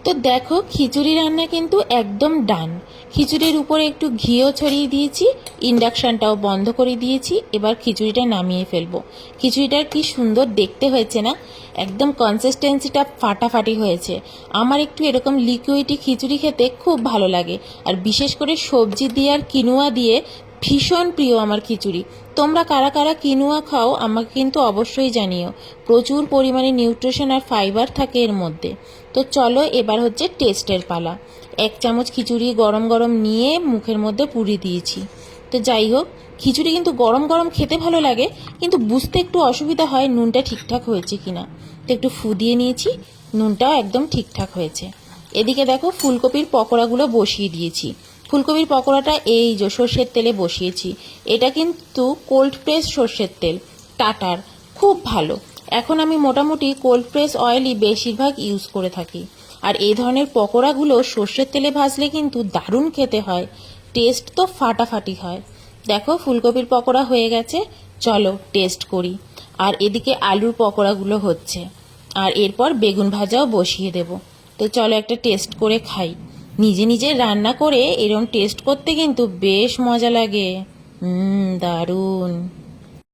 তো দেখো খিচুড়ি রান্না কিন্তু একদম ডান। খিচুড়ির উপরে একটু ঘিও ছড়িয়ে দিয়েছি, ইন্ডাকশানটাও বন্ধ করে দিয়েছি। এবার খিচুড়িটা নামিয়ে ফেলবো। খিচুড়িটার কি সুন্দর দেখতে হয়েছে না? একদম কনসিস্টেন্সিটা ফাটাফাটি হয়েছে। আমার একটু এরকম লিকুইডি খিচুড়ি খেতে খুব ভালো লাগে, আর বিশেষ করে সবজি দিয়ে আর কিনুয়া দিয়ে ভীষণ প্রিয় আমার খিচুড়ি। তোমরা কারা কারা কিনুয়া খাও আমাকে কিন্তু অবশ্যই জানিও। প্রচুর পরিমাণে নিউট্রিশন আর ফাইবার থাকে এর মধ্যে। তো চলো এবার হচ্ছে টেস্টের পালা। 1 চামচ খিচুড়ি গরম গরম নিয়ে মুখের মধ্যে পুরি দিয়েছি। তো যাই হোক, খিচুড়ি কিন্তু গরম গরম খেতে ভালো লাগে, কিন্তু বুঝতে একটু অসুবিধা হয় নুনটা ঠিকঠাক হয়েছে কিনা। তো একটু ফু দিয়ে নিয়েছি, নুনটাও একদম ঠিকঠাক হয়েছে। এদিকে দেখো ফুলকপির পকোড়াগুলো বসিয়ে দিয়েছি। ফুলকপির পকোড়াটা এই যে সর্ষের তেলে বসিয়েছি। এটা কিন্তু কোল্ড প্রেস সর্ষের তেল, টাটার, খুব ভালো। এখন আমি মোটামুটি কোল্ড প্রেস অয়েলই বেশিরভাগ ইউজ করে থাকি। আর এই ধরনের পকোড়াগুলো সর্ষের তেলে ভাজলে কিন্তু দারুণ খেতে হয়, টেস্ট তো ফাটাফাটি হয়। দেখো ফুলকপির পকোড়া হয়ে গেছে, চলো টেস্ট করি। আর এদিকে আলুর পকোড়াগুলো হচ্ছে, আর এরপর বেগুন ভাজাও বসিয়ে দেব। তো চলো একটা টেস্ট করে খাই। নিজে নিজে রান্না করে এরকম টেস্ট করতে কিন্তু বেশ মজা লাগে। দারুণ।